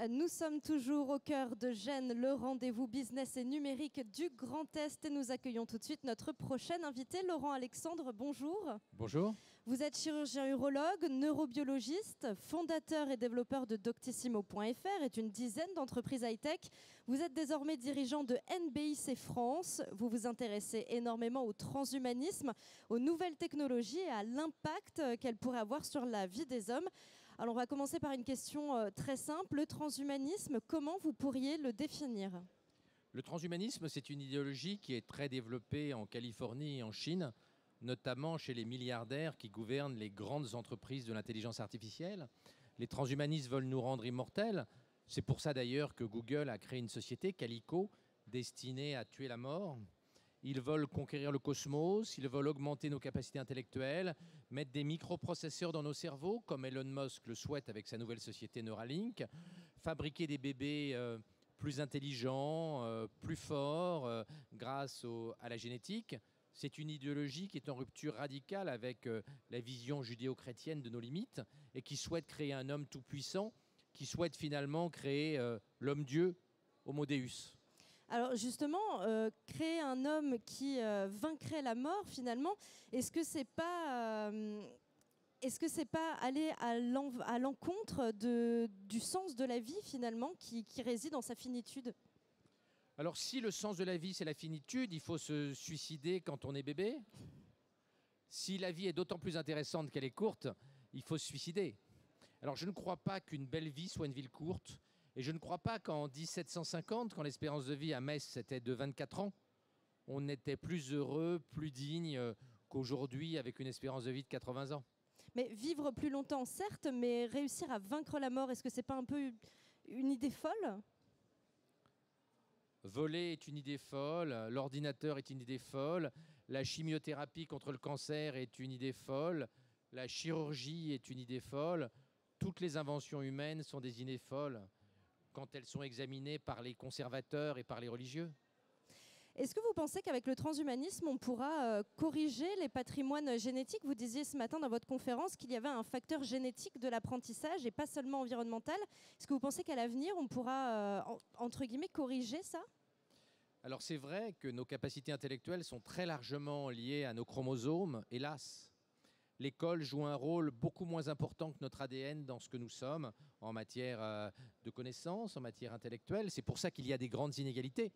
Nous sommes toujours au cœur de Gênes, le rendez-vous business et numérique du Grand Est. Et nous accueillons tout de suite notre prochain invité, Laurent Alexandre. Bonjour. Bonjour. Vous êtes chirurgien urologue, neurobiologiste, fondateur et développeur de Doctissimo.fr et une dizaine d'entreprises high-tech. Vous êtes désormais dirigeant de NBIC France. Vous vous intéressez énormément au transhumanisme, aux nouvelles technologies et à l'impact qu'elles pourraient avoir sur la vie des hommes. Alors on va commencer par une question très simple. Le transhumanisme, comment vous pourriez le définir ? Le transhumanisme, c'est une idéologie qui est très développée en Californie et en Chine, notamment chez les milliardaires qui gouvernent les grandes entreprises de l'intelligence artificielle. Les transhumanistes veulent nous rendre immortels. C'est pour ça d'ailleurs que Google a créé une société, Calico, destinée à tuer la mort. Ils veulent conquérir le cosmos, ils veulent augmenter nos capacités intellectuelles, mettre des microprocesseurs dans nos cerveaux, comme Elon Musk le souhaite avec sa nouvelle société Neuralink, fabriquer des bébés plus intelligents, plus forts, grâce à la génétique. C'est une idéologie qui est en rupture radicale avec la vision judéo-chrétienne de nos limites et qui souhaite créer un homme tout-puissant, qui souhaite finalement créer l'homme-dieu, Homo Deus. Alors justement, créer un homme qui vaincrait la mort finalement, est-ce que c'est pas aller à l'encontre du sens de la vie finalement qui réside dans sa finitude ? Alors si le sens de la vie c'est la finitude, il faut se suicider quand on est bébé. Si la vie est d'autant plus intéressante qu'elle est courte, il faut se suicider. Alors je ne crois pas qu'une belle vie soit une ville courte. Et je ne crois pas qu'en 1750, quand l'espérance de vie à Metz était de 24 ans, on était plus heureux, plus digne qu'aujourd'hui avec une espérance de vie de 80 ans. Mais vivre plus longtemps, certes, mais réussir à vaincre la mort, est-ce que c'est pas un peu une idée folle ? Voler est une idée folle, l'ordinateur est une idée folle, la chimiothérapie contre le cancer est une idée folle, la chirurgie est une idée folle, toutes les inventions humaines sont des idées folles quand elles sont examinées par les conservateurs et par les religieux. Est-ce que vous pensez qu'avec le transhumanisme, on pourra corriger les patrimoines génétiques ? Vous disiez ce matin dans votre conférence qu'il y avait un facteur génétique de l'apprentissage et pas seulement environnemental. Est-ce que vous pensez qu'à l'avenir, on pourra, entre guillemets, corriger ça ? Alors c'est vrai que nos capacités intellectuelles sont très largement liées à nos chromosomes, hélas. L'école joue un rôle beaucoup moins important que notre ADN dans ce que nous sommes en matière de connaissances, en matière intellectuelle. C'est pour ça qu'il y a des grandes inégalités.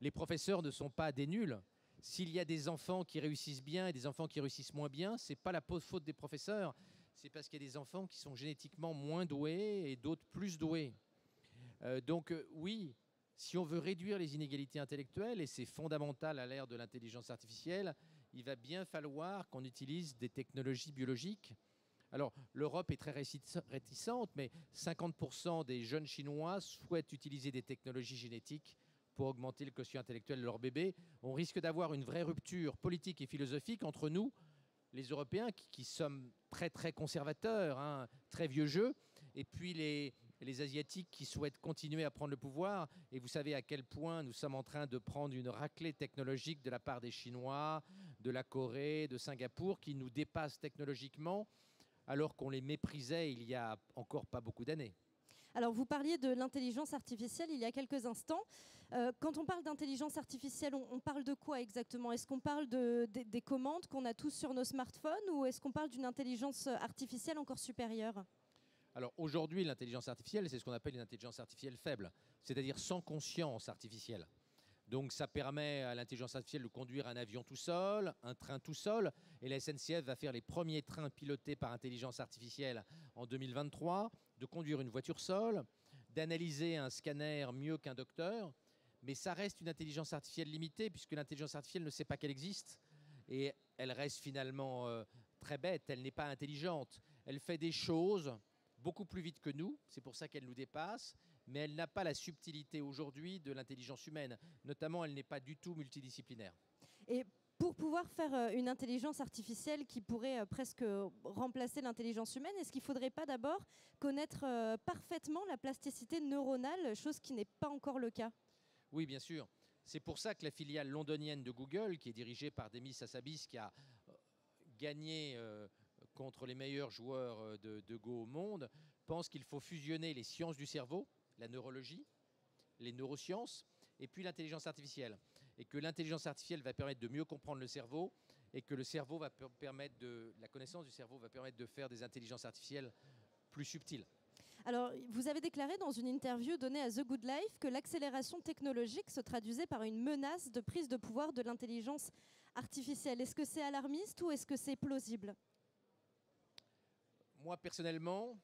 Les professeurs ne sont pas des nuls. S'il y a des enfants qui réussissent bien et des enfants qui réussissent moins bien, ce n'est pas la faute des professeurs. C'est parce qu'il y a des enfants qui sont génétiquement moins doués et d'autres plus doués. Donc oui, si on veut réduire les inégalités intellectuelles, et c'est fondamental à l'ère de l'intelligence artificielle, il va bien falloir qu'on utilise des technologies biologiques. Alors, l'Europe est très réticente, mais 50% des jeunes Chinois souhaitent utiliser des technologies génétiques pour augmenter le quotient intellectuel de leur bébé. On risque d'avoir une vraie rupture politique et philosophique entre nous, les Européens, qui sommes très très conservateurs, très vieux jeu, et puis les Asiatiques qui souhaitent continuer à prendre le pouvoir. Et vous savez à quel point nous sommes en train de prendre une raclée technologique de la part des Chinois, de la Corée, de Singapour, qui nous dépassent technologiquement, alors qu'on les méprisait il y a encore pas beaucoup d'années. Alors, vous parliez de l'intelligence artificielle il y a quelques instants. Quand on parle d'intelligence artificielle, on parle de quoi exactement ? Est-ce qu'on parle des commandes qu'on a tous sur nos smartphones ou est-ce qu'on parle d'une intelligence artificielle encore supérieure ? Alors aujourd'hui, l'intelligence artificielle, c'est ce qu'on appelle une intelligence artificielle faible, c'est-à-dire sans conscience artificielle. Donc ça permet à l'intelligence artificielle de conduire un avion tout seul, un train tout seul, et la SNCF va faire les premiers trains pilotés par intelligence artificielle en 2023, de conduire une voiture seule, d'analyser un scanner mieux qu'un docteur, mais ça reste une intelligence artificielle limitée, puisque l'intelligence artificielle ne sait pas qu'elle existe, et elle reste finalement très bête, elle n'est pas intelligente. Elle fait des choses beaucoup plus vite que nous, c'est pour ça qu'elle nous dépasse, mais elle n'a pas la subtilité aujourd'hui de l'intelligence humaine. Notamment, elle n'est pas du tout multidisciplinaire. Et pour pouvoir faire une intelligence artificielle qui pourrait presque remplacer l'intelligence humaine, est-ce qu'il ne faudrait pas d'abord connaître parfaitement la plasticité neuronale, chose qui n'est pas encore le cas ? Oui, bien sûr. C'est pour ça que la filiale londonienne de Google, qui est dirigée par Demis Hassabis, qui a gagné contre les meilleurs joueurs de Go au monde, pense qu'il faut fusionner les sciences du cerveau la neurologie, les neurosciences, et puis l'intelligence artificielle. Et que l'intelligence artificielle va permettre de mieux comprendre le cerveau, et que le cerveau va permettre la connaissance du cerveau va permettre de faire des intelligences artificielles plus subtiles. Alors, vous avez déclaré dans une interview donnée à The Good Life que l'accélération technologique se traduisait par une menace de prise de pouvoir de l'intelligence artificielle. Est-ce que c'est alarmiste ou est-ce que c'est plausible? Moi, personnellement,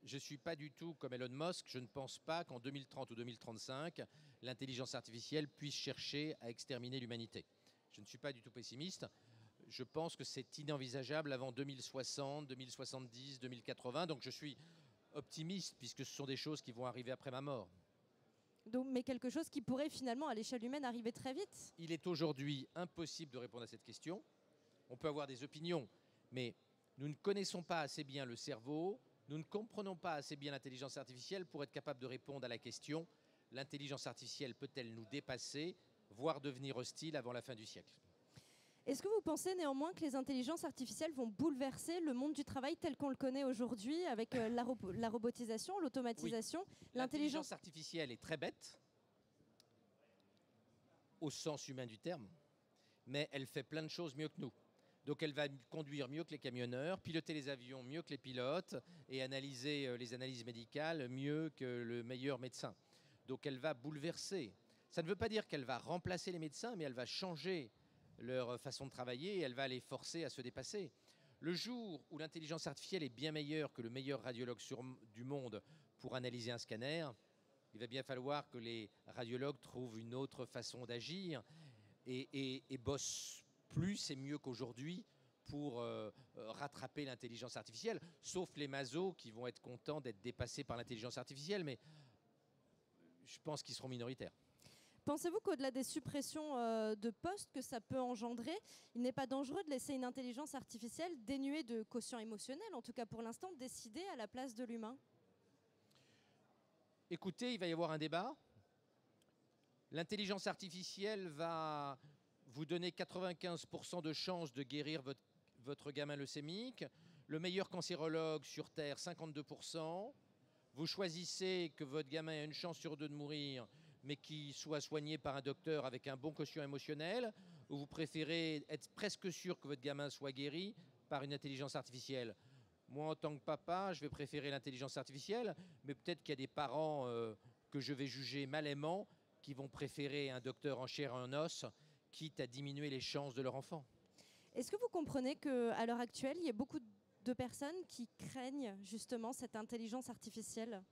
je ne suis pas du tout comme Elon Musk. Je ne pense pas qu'en 2030 ou 2035, l'intelligence artificielle puisse chercher à exterminer l'humanité. Je ne suis pas du tout pessimiste. Je pense que c'est inenvisageable avant 2060, 2070, 2080. Donc je suis optimiste puisque ce sont des choses qui vont arriver après ma mort. Donc, mais quelque chose qui pourrait finalement, à l'échelle humaine, arriver très vite? Il est aujourd'hui impossible de répondre à cette question. On peut avoir des opinions, mais nous ne connaissons pas assez bien le cerveau, nous ne comprenons pas assez bien l'intelligence artificielle pour être capable de répondre à la question: l'intelligence artificielle peut-elle nous dépasser, voire devenir hostile avant la fin du siècle? Est-ce que vous pensez néanmoins que les intelligences artificielles vont bouleverser le monde du travail tel qu'on le connaît aujourd'hui avec la robotisation, l'automatisation? Oui. L'intelligence artificielle est très bête, au sens humain du terme, mais elle fait plein de choses mieux que nous. Donc elle va conduire mieux que les camionneurs, piloter les avions mieux que les pilotes et analyser les analyses médicales mieux que le meilleur médecin. Donc elle va bouleverser. Ça ne veut pas dire qu'elle va remplacer les médecins, mais elle va changer leur façon de travailler et elle va les forcer à se dépasser. Le jour où l'intelligence artificielle est bien meilleure que le meilleur radiologue du monde pour analyser un scanner, il va bien falloir que les radiologues trouvent une autre façon d'agir et bossent plus et mieux qu'aujourd'hui pour rattraper l'intelligence artificielle, sauf les masos qui vont être contents d'être dépassés par l'intelligence artificielle, mais je pense qu'ils seront minoritaires. Pensez-vous qu'au-delà des suppressions de postes que ça peut engendrer, il n'est pas dangereux de laisser une intelligence artificielle dénuée de quotient émotionnel, en tout cas pour l'instant, décider à la place de l'humain? Écoutez, il va y avoir un débat. L'intelligence artificielle va vous donner 95% de chances de guérir votre gamin leucémique. Le meilleur cancérologue sur Terre, 52%. Vous choisissez que votre gamin a une chance sur deux de mourir, mais qu'il soit soigné par un docteur avec un bon quotient émotionnel, ou vous préférez être presque sûr que votre gamin soit guéri par une intelligence artificielle? Moi, en tant que papa, je vais préférer l'intelligence artificielle, mais peut-être qu'il y a des parents que je vais juger mal aimants qui vont préférer un docteur en chair et en os, quitte à diminuer les chances de leur enfant. Est-ce que vous comprenez qu'à l'heure actuelle, il y a beaucoup de personnes qui craignent justement cette intelligence artificielle?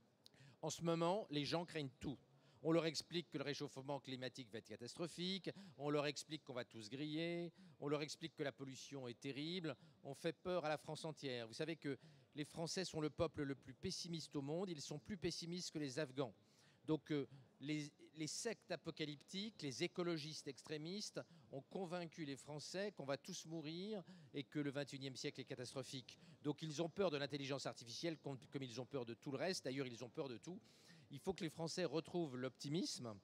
En ce moment, les gens craignent tout. On leur explique que le réchauffement climatique va être catastrophique, on leur explique qu'on va tous griller, on leur explique que la pollution est terrible, on fait peur à la France entière. Vous savez que les Français sont le peuple le plus pessimiste au monde, ils sont plus pessimistes que les Afghans. Donc les sectes apocalyptiques, les écologistes extrémistes ont convaincu les Français qu'on va tous mourir et que le XXIe siècle est catastrophique. Donc ils ont peur de l'intelligence artificielle comme ils ont peur de tout le reste. D'ailleurs, ils ont peur de tout. Il faut que les Français retrouvent l'optimisme,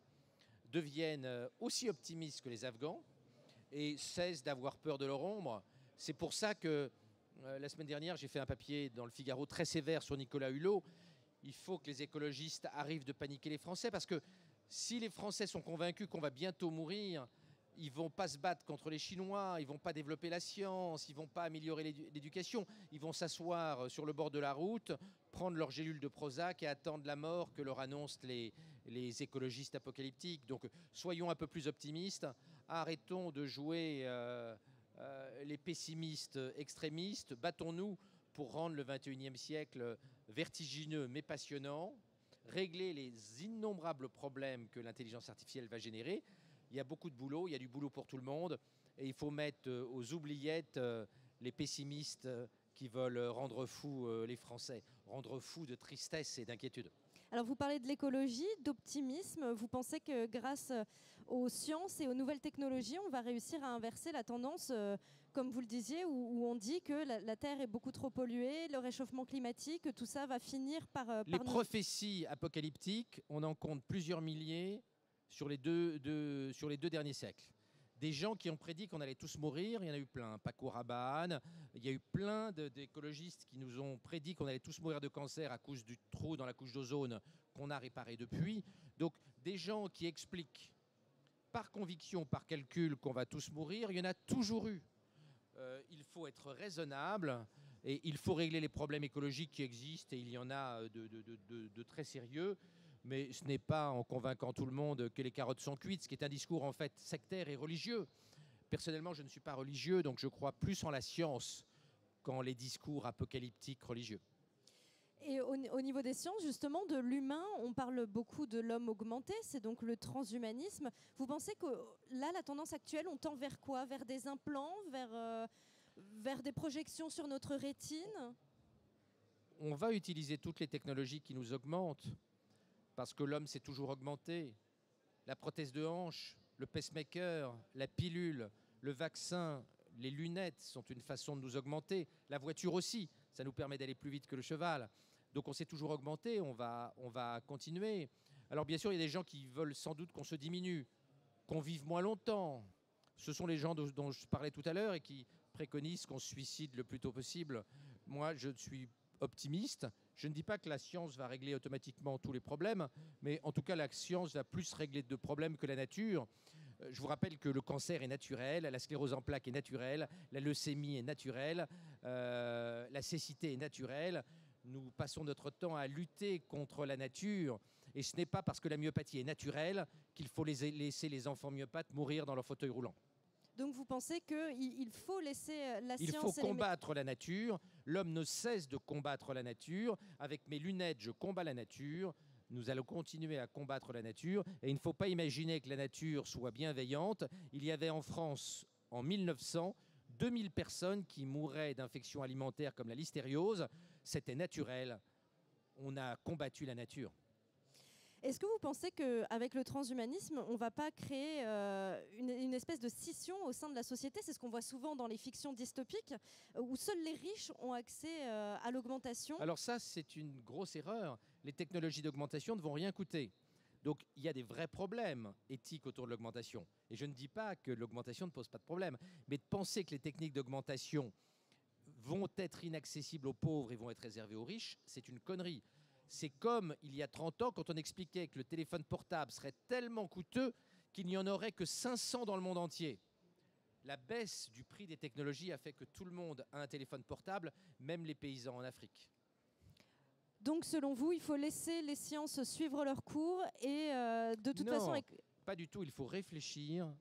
deviennent aussi optimistes que les Afghans et cessent d'avoir peur de leur ombre. C'est pour ça que la semaine dernière, j'ai fait un papier dans le Figaro très sévère sur Nicolas Hulot. Il faut que les écologistes arrivent de paniquer les Français parce que si les Français sont convaincus qu'on va bientôt mourir, ils ne vont pas se battre contre les Chinois, ils ne vont pas développer la science, ils ne vont pas améliorer l'éducation. Ils vont s'asseoir sur le bord de la route, prendre leur gélule de Prozac et attendre la mort que leur annoncent les écologistes apocalyptiques. Donc soyons un peu plus optimistes, arrêtons de jouer les pessimistes extrémistes, battons-nous pour rendre le XXIe siècle vertigineux mais passionnant, régler les innombrables problèmes que l'intelligence artificielle va générer. Il y a beaucoup de boulot, il y a du boulot pour tout le monde et il faut mettre aux oubliettes les pessimistes qui veulent rendre fous les Français, rendre fous de tristesse et d'inquiétude. Alors vous parlez de l'écologie, d'optimisme. Vous pensez que grâce aux sciences et aux nouvelles technologies, on va réussir à inverser la tendance, comme vous le disiez, où on dit que la Terre est beaucoup trop polluée, le réchauffement climatique, tout ça va finir par... Les prophéties apocalyptiques, on en compte plusieurs milliers sur les deux derniers siècles. Des gens qui ont prédit qu'on allait tous mourir, il y en a eu plein. Paco Rabanne, il y a eu plein d'écologistes qui nous ont prédit qu'on allait tous mourir de cancer à cause du trou dans la couche d'ozone qu'on a réparé depuis. Donc des gens qui expliquent par conviction, par calcul qu'on va tous mourir, il y en a toujours eu. Il faut être raisonnable et il faut régler les problèmes écologiques qui existent, et il y en a de très sérieux. Mais ce n'est pas en convainquant tout le monde que les carottes sont cuites, ce qui est un discours en fait sectaire et religieux. Personnellement, je ne suis pas religieux, donc je crois plus en la science qu'en les discours apocalyptiques religieux. Et au niveau des sciences, justement, de l'humain, on parle beaucoup de l'homme augmenté, c'est donc le transhumanisme. Vous pensez que là, la tendance actuelle, on tend vers quoi? Vers des implants, vers des projections sur notre rétine? On va utiliser toutes les technologies qui nous augmentent, parce que l'homme s'est toujours augmenté. La prothèse de hanche, le pacemaker, la pilule, le vaccin, les lunettes sont une façon de nous augmenter. La voiture aussi, ça nous permet d'aller plus vite que le cheval. Donc on s'est toujours augmenté, on va continuer. Alors bien sûr, il y a des gens qui veulent sans doute qu'on se diminue, qu'on vive moins longtemps. Ce sont les gens dont je parlais tout à l'heure et qui préconisent qu'on se suicide le plus tôt possible. Moi, je suis optimiste. Je ne dis pas que la science va régler automatiquement tous les problèmes, mais en tout cas, la science va plus régler de problèmes que la nature. Je vous rappelle que le cancer est naturel, la sclérose en plaques est naturelle, la leucémie est naturelle, la cécité est naturelle. Nous passons notre temps à lutter contre la nature, et ce n'est pas parce que la myopathie est naturelle qu'il faut laisser les enfants myopathes mourir dans leur fauteuil roulant. Donc vous pensez qu'il faut laisser la science... Il faut combattre la nature. L'homme ne cesse de combattre la nature. Avec mes lunettes, je combats la nature. Nous allons continuer à combattre la nature. Et il ne faut pas imaginer que la nature soit bienveillante. Il y avait en France, en 1900, 2000 personnes qui mouraient d'infections alimentaires comme la listériose. C'était naturel. On a combattu la nature. Est-ce que vous pensez qu'avec le transhumanisme, on ne va pas créer une espèce de scission au sein de la société? C'est ce qu'on voit souvent dans les fictions dystopiques, où seuls les riches ont accès à l'augmentation. Alors ça, c'est une grosse erreur. Les technologies d'augmentation ne vont rien coûter. Donc il y a des vrais problèmes éthiques autour de l'augmentation. Et je ne dis pas que l'augmentation ne pose pas de problème, mais de penser que les techniques d'augmentation vont être inaccessibles aux pauvres et vont être réservées aux riches, c'est une connerie. C'est comme il y a 30 ans quand on expliquait que le téléphone portable serait tellement coûteux qu'il n'y en aurait que 500 dans le monde entier. La baisse du prix des technologies a fait que tout le monde a un téléphone portable, même les paysans en Afrique. Donc selon vous, il faut laisser les sciences suivre leur cours et de toute façon... Pas du tout. Il faut réfléchir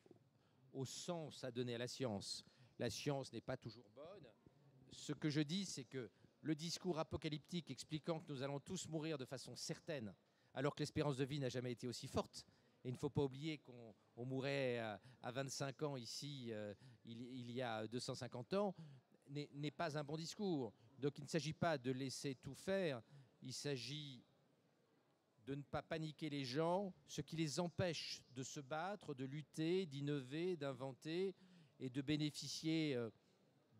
au sens à donner à la science. La science n'est pas toujours bonne. Ce que je dis, c'est que le discours apocalyptique expliquant que nous allons tous mourir de façon certaine, alors que l'espérance de vie n'a jamais été aussi forte. Et il ne faut pas oublier qu'on mourait à 25 ans ici, il y a 250 ans, n'est pas un bon discours. Donc il ne s'agit pas de laisser tout faire, il s'agit de ne pas paniquer les gens, ce qui les empêche de se battre, de lutter, d'innover, d'inventer et de bénéficier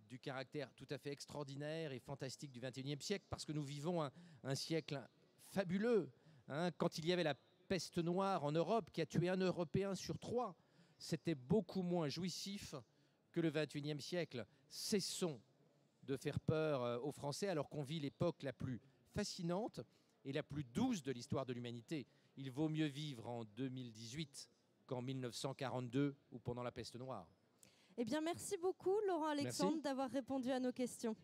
du caractère tout à fait extraordinaire et fantastique du XXIe siècle, parce que nous vivons un siècle fabuleux. Quand il y avait la peste noire en Europe, qui a tué 1 Européen sur 3, c'était beaucoup moins jouissif que le XXIe siècle. Cessons de faire peur aux Français alors qu'on vit l'époque la plus fascinante et la plus douce de l'histoire de l'humanité. Il vaut mieux vivre en 2018 qu'en 1942 ou pendant la peste noire. Eh bien, merci beaucoup, Laurent Alexandre, d'avoir répondu à nos questions.